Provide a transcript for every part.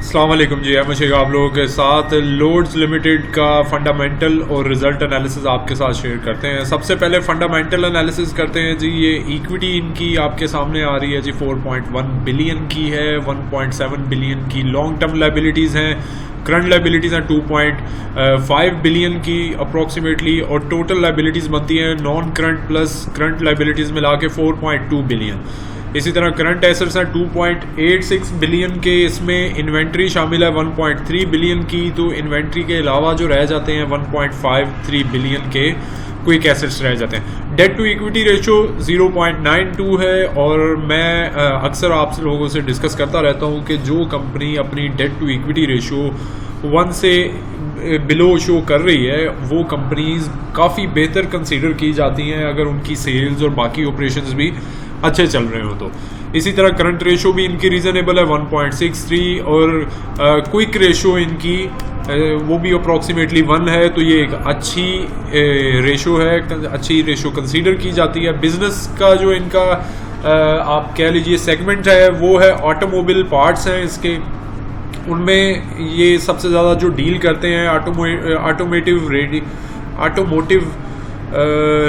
अस्सलाम वालेकुम जी, मैं शेख आप लोगों के साथ लोड्स लिमिटेड का फंडामेंटल और रिज़ल्ट एनालिसिस आपके साथ शेयर करते हैं। सबसे पहले फंडामेंटल एनालिसिस करते हैं जी। ये इक्विटी इनकी आपके सामने आ रही है जी, 4.1 बिलियन की है। 1.7 बिलियन की लॉन्ग टर्म लाइबिलिटीज़ हैं, करंट लाइबिलिटीज़ हैं 2.5 बिलियन की अप्रॉक्सीमेटली, और टोटल लाइबिलिटीज़ बनती हैं non current plus current liabilities मिला के 4.2 बिलियन। इसी तरह करंट एसेट्स हैं 2.86 बिलियन के, इसमें इन्वेंट्री शामिल है 1.3 बिलियन की। तो इन्वेंट्री के अलावा जो रह जाते हैं 1.53 बिलियन के क्विक एसेट्स रह जाते हैं। डेट टू इक्विटी रेशो 0.92 है। और मैं अक्सर आप लोगों से डिस्कस करता रहता हूं कि जो कंपनी अपनी डेट टू इक्विटी रेशो 1 से बिलो शो कर रही है वो कंपनीज काफ़ी बेहतर कंसीडर की जाती हैं अगर उनकी सेल्स और बाकी ऑपरेशंस भी अच्छे चल रहे हो तो। इसी तरह करंट रेशो भी इनकी रीज़नेबल है 1.63, और क्विक रेशो इनकी वो भी अप्रॉक्सीमेटली 1 है। तो ये एक अच्छी रेशो है, अच्छी रेशो कंसीडर की जाती है। बिजनेस का जो इनका आप कह लीजिए सेगमेंट है वो है ऑटोमोबाइल पार्ट्स हैं इसके, उनमें ये सबसे ज़्यादा जो डील करते हैं automotive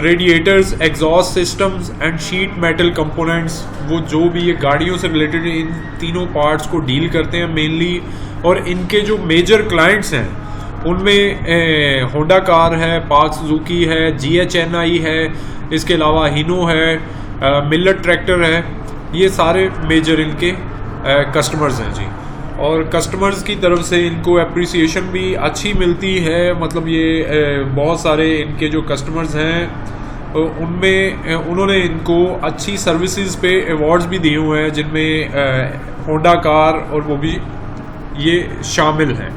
radiators, exhaust systems and sheet metal components, वो जो भी ये गाड़ियों से रिलेटेड इन तीनों पार्ट्स को डील करते हैं मेनली। और इनके जो मेजर क्लाइंट्स हैं उनमें होंडा कार है, पार्क सुजुकी है, GHNI है, इसके अलावा हिनो है, मिलर ट्रैक्टर है। ये सारे मेजर इनके कस्टमर्स हैं जी। और कस्टमर्स की तरफ से इनको अप्रिसिएशन भी अच्छी मिलती है। मतलब ये बहुत सारे इनके जो कस्टमर्स हैं उनमें उन्होंने इनको अच्छी सर्विसेज पे अवार्ड्स भी दिए हुए हैं, जिनमें होंडा कार और वो भी ये शामिल हैं।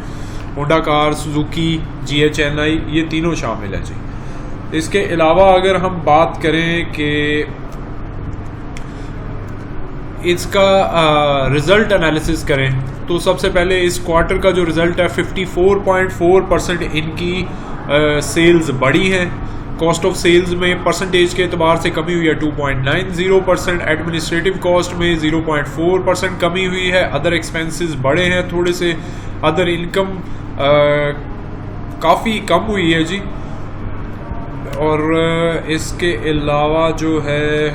होंडा कार, सुजुकी, GHNI, ये तीनों शामिल हैं जी। इसके अलावा अगर हम बात करें कि इसका रिज़ल्ट एनालिसिस करें तो सबसे पहले इस क्वार्टर का जो रिज़ल्ट है 54.4% इनकी सेल्स बढ़ी हैं। कॉस्ट ऑफ सेल्स में परसेंटेज के अतबार से कमी हुई है 2.90%। एडमिनिस्ट्रेटिव कॉस्ट में 0.4% कमी हुई है। अदर एक्सपेंसेस बढ़े हैं थोड़े से। अदर इनकम काफ़ी कम हुई है जी। और इसके अलावा जो है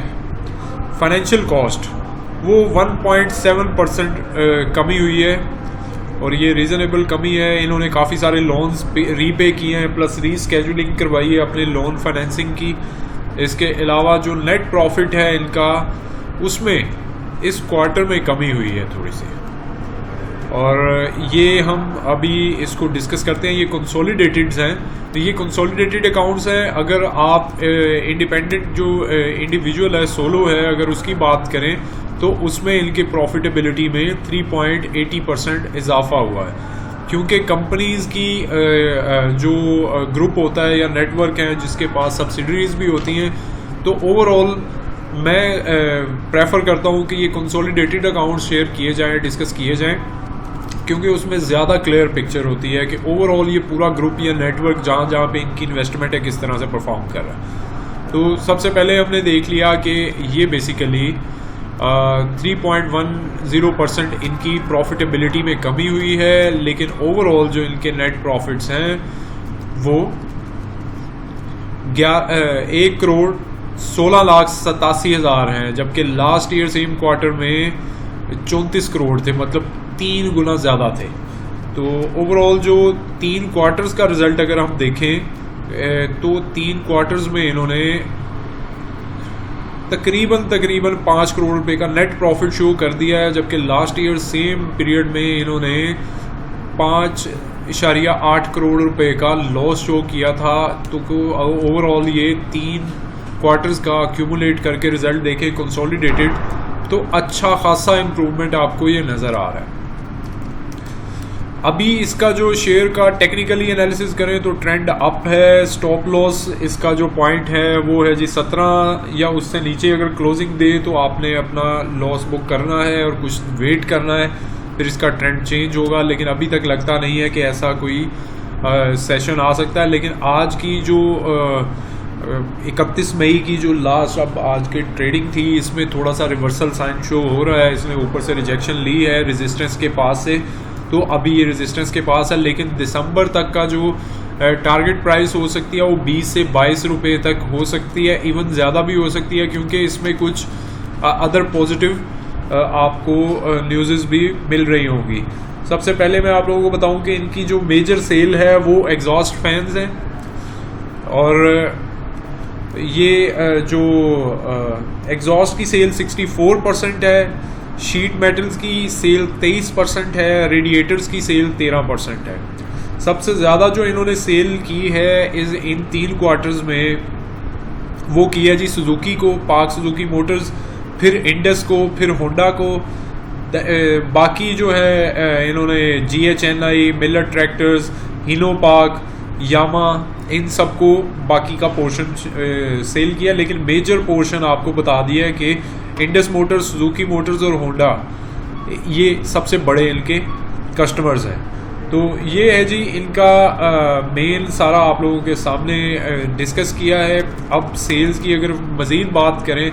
फाइनेंशियल कॉस्ट वो 1.7% कमी हुई है, और ये रीज़नेबल कमी है। इन्होंने काफ़ी सारे लोन्स रीपे किए हैं, प्लस रीस्केजुलिंग करवाई है अपने लोन फाइनेंसिंग की। इसके अलावा जो नेट प्रॉफिट है इनका, उसमें इस क्वार्टर में कमी हुई है थोड़ी सी। और ये हम अभी इसको डिस्कस करते हैं। ये कंसोलिडेटेड्स हैं, तो ये कंसोलिडेटेड अकाउंट्स हैं। अगर आप इंडिपेंडेंट जो इंडिविजुअल है, सोलो है, अगर उसकी बात करें तो उसमें इनके प्रॉफिटेबिलिटी में 3.80% इजाफा हुआ है। क्योंकि कंपनीज़ की जो ग्रुप होता है या नेटवर्क है जिसके पास सब्सिडरीज भी होती हैं, तो ओवरऑल मैं प्रेफर करता हूँ कि ये कंसोलिडेटेड अकाउंट शेयर किए जाएँ, डिस्कस किए जाएँ, क्योंकि उसमें ज़्यादा क्लियर पिक्चर होती है कि ओवरऑल ये पूरा ग्रुप या नेटवर्क जहाँ जहाँ पे इनकी इन्वेस्टमेंट है किस तरह से परफॉर्म कर रहा है। तो सबसे पहले हमने देख लिया कि ये बेसिकली 3.10% इनकी प्रॉफिटेबिलिटी में कमी हुई है, लेकिन ओवरऑल जो इनके नेट प्रॉफिट्स हैं वो 1,16,87,000 हैं, जबकि लास्ट ईयर सेम क्वार्टर में 34 करोड़ थे, मतलब 3 गुना ज़्यादा थे। तो ओवरऑल जो 3 क्वार्टर्स का रिज़ल्ट अगर हम देखें तो 3 क्वार्टर्स में इन्होंने तकरीबन 5 करोड़ रुपए का नेट प्रॉफिट शो कर दिया है, जबकि लास्ट ईयर सेम पीरियड में इन्होंने 5.8 करोड़ रुपए का लॉस शो किया था। तो ओवरऑल ये 3 क्वार्टर्स का एक्यूमुलेट करके रिजल्ट देखें कंसोलिडेटेड, तो अच्छा खासा इम्प्रूवमेंट आपको ये नज़र आ रहा है। अभी इसका जो शेयर का टेक्निकली एनालिसिस करें तो ट्रेंड अप है। स्टॉप लॉस इसका जो पॉइंट है वो है जी 17 या उससे नीचे अगर क्लोजिंग दे तो आपने अपना लॉस बुक करना है और कुछ वेट करना है, फिर इसका ट्रेंड चेंज होगा। लेकिन अभी तक लगता नहीं है कि ऐसा कोई सेशन आ सकता है। लेकिन आज की जो 31 मई की जो लास्ट अब आज की ट्रेडिंग थी, इसमें थोड़ा सा रिवर्सल साइन शो हो रहा है। इसने ऊपर से रिजेक्शन ली है रेजिस्टेंस के पास से, तो अभी ये रेजिस्टेंस के पास है, लेकिन दिसंबर तक का जो टारगेट प्राइस हो सकती है वो 20 से 22 रुपये तक हो सकती है, इवन ज़्यादा भी हो सकती है, क्योंकि इसमें कुछ अदर पॉजिटिव आपको न्यूज़ भी मिल रही होंगी। सबसे पहले मैं आप लोगों को बताऊं कि इनकी जो मेजर सेल है वो एग्जॉस्ट फैंस हैं, और ये जो एग्जॉस्ट की सेल 64% है, शीट मेटल्स की सेल 23% है, रेडिएटर्स की सेल 13% है। सबसे ज़्यादा जो इन्होंने सेल की है इन 3 क्वार्टर्स में वो की है जी सुजुकी को, पार्क सुजुकी मोटर्स, फिर इंडस को, फिर होंडा को। बाकी जो है इन्होंने GHNI, मिलर ट्रैक्टर्स, हिनो पार्क, यामा, इन सबको बाकी का पोर्शन सेल किया, लेकिन मेजर पोर्शन आपको बता दिया है कि इंडस मोटर्स, सुजुकी मोटर्स और होंडा ये सबसे बड़े इनके कस्टमर्स हैं। तो ये है जी इनका मेन सारा आप लोगों के सामने डिस्कस किया है। अब सेल्स की अगर मज़ीद बात करें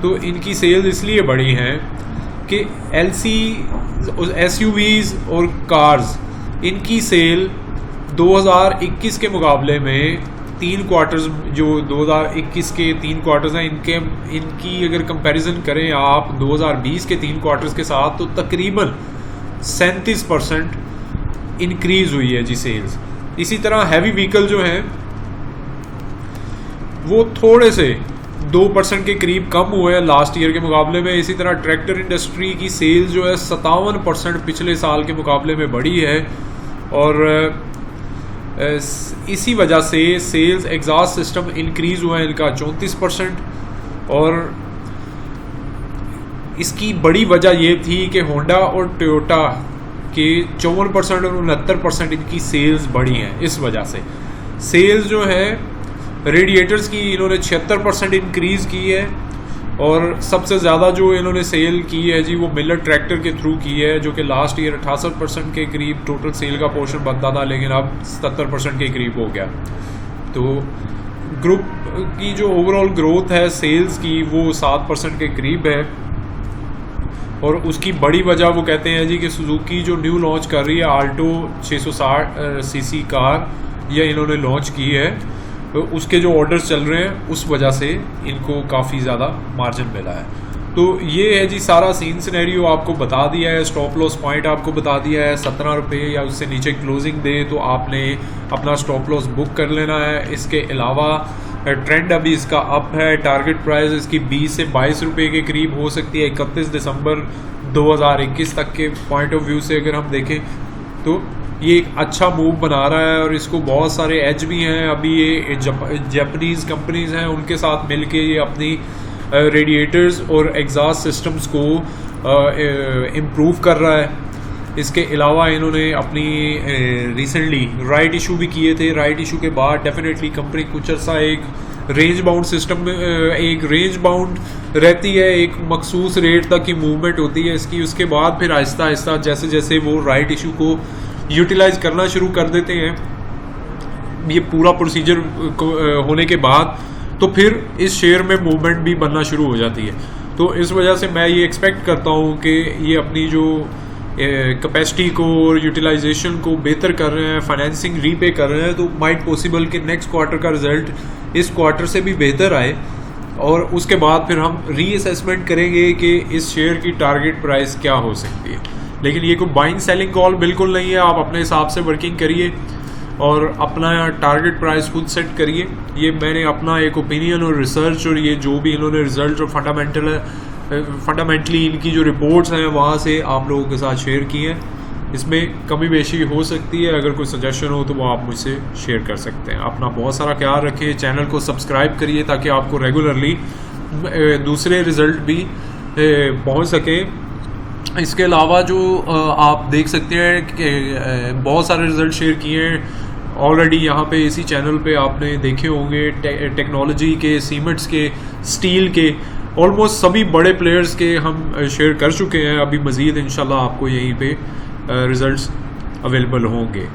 तो इनकी सेल्स इसलिए बढ़ी हैं कि LC, SUVs और कार्स, इनकी सेल 2021 के मुकाबले में 3 क्वार्टर्स, जो 2021 के 3 क्वार्टर्स हैं इनकी अगर कंपैरिजन करें आप 2020 के 3 क्वार्टर्स के साथ, तो तकरीबन 37% इंक्रीज़ हुई है जी सेल्स। इसी तरह हैवी व्हीकल जो हैं वो थोड़े से 2% के करीब कम हुए हैं लास्ट ईयर के मुकाबले में। इसी तरह ट्रैक्टर इंडस्ट्री की सेल जो है 57% पिछले साल के मुकाबले में बढ़ी है, और इसी वजह से सेल्स एग्जॉस्ट सिस्टम इंक्रीज़ हुआ है इनका 34%, और इसकी बड़ी वजह ये थी कि होंडा और टोयोटा के 54% और 69% इनकी सेल्स बढ़ी हैं। इस वजह से सेल्स जो है रेडिएटर्स की इन्होंने 76% इंक्रीज़ की है, और सबसे ज़्यादा जो इन्होंने सेल की है जी वो मिलर ट्रैक्टर के थ्रू की है, जो कि लास्ट ईयर 68% के करीब टोटल सेल का पोर्शन बनता था, लेकिन अब 77% के करीब हो गया। तो ग्रुप की जो ओवरऑल ग्रोथ है सेल्स की वो 7% के करीब है, और उसकी बड़ी वजह वो कहते हैं जी कि सुजुकी जो न्यू लॉन्च कर रही है आल्टो 660 सीसी कार, यह इन्होंने लॉन्च की है, तो उसके जो ऑर्डर्स चल रहे हैं उस वजह से इनको काफ़ी ज़्यादा मार्जिन मिला है। तो ये है जी सारा सीन सिनेरियो आपको बता दिया है, स्टॉप लॉस पॉइंट आपको बता दिया है। 17 रुपये या उससे नीचे क्लोजिंग दे तो आपने अपना स्टॉप लॉस बुक कर लेना है। इसके अलावा ट्रेंड अभी इसका अप है, टारगेट प्राइस इसकी 20 से 22 रुपये के करीब हो सकती है 31 दिसंबर 2021 तक के पॉइंट ऑफ व्यू से अगर हम देखें तो ये एक अच्छा मूव बना रहा है, और इसको बहुत सारे एज भी हैं। अभी ये जापानीज़ कंपनीज़ हैं, उनके साथ मिलके ये अपनी रेडिएटर्स और एग्जॉस्ट सिस्टम्स को इम्प्रूव कर रहा है। इसके अलावा इन्होंने अपनी रिसेंटली राइट इशू भी किए थे। राइट इशू के बाद डेफिनेटली कंपनी कुछ अर्सा एक रेंज बाउंड सिस्टम, एक रेंज बाउंड रहती है, एक मखसूस रेट तक की मूवमेंट होती है इसकी। उसके बाद फिर आहिस्ता आहिस्ता जैसे जैसे वो राइट इशू को यूटिलाइज करना शुरू कर देते हैं, ये पूरा प्रोसीजर होने के बाद, तो फिर इस शेयर में मूवमेंट भी बनना शुरू हो जाती है। तो इस वजह से मैं ये एक्सपेक्ट करता हूँ कि ये अपनी जो कैपेसिटी को और यूटिलाइजेशन को बेहतर कर रहे हैं, फाइनेंसिंग रीपे कर रहे हैं, तो माइट पॉसिबल कि नेक्स्ट क्वार्टर का रिजल्ट इस क्वार्टर से भी बेहतर आए, और उसके बाद फिर हम रीअसेसमेंट करेंगे कि इस शेयर की टारगेट प्राइस क्या हो सकती है। लेकिन ये कोई बाइंग सेलिंग कॉल बिल्कुल नहीं है, आप अपने हिसाब से वर्किंग करिए और अपना टारगेट प्राइस खुद सेट करिए। ये मैंने अपना एक ओपिनियन और रिसर्च और ये जो भी इन्होंने रिजल्ट और फंडामेंटली इनकी जो रिपोर्ट्स हैं वहाँ से आप लोगों के साथ शेयर की हैं। इसमें कमी बेशी हो सकती है, अगर कोई सजेशन हो तो वो आप मुझसे शेयर कर सकते हैं। अपना बहुत सारा ख्याल रखें, चैनल को सब्सक्राइब करिए ताकि आपको रेगुलरली दूसरे रिज़ल्ट भी पहुँच सकें। इसके अलावा जो आप देख सकते हैं कि बहुत सारे रिज़ल्ट शेयर किए हैं ऑलरेडी यहाँ पे इसी चैनल पे, आपने देखे होंगे टेक्नोलॉजी के, सीमेंट्स के, स्टील के, ऑलमोस्ट सभी बड़े प्लेयर्स के हम शेयर कर चुके हैं। अभी मज़ीद इंशाल्लाह आपको यहीं पे रिज़ल्ट्स अवेलेबल होंगे।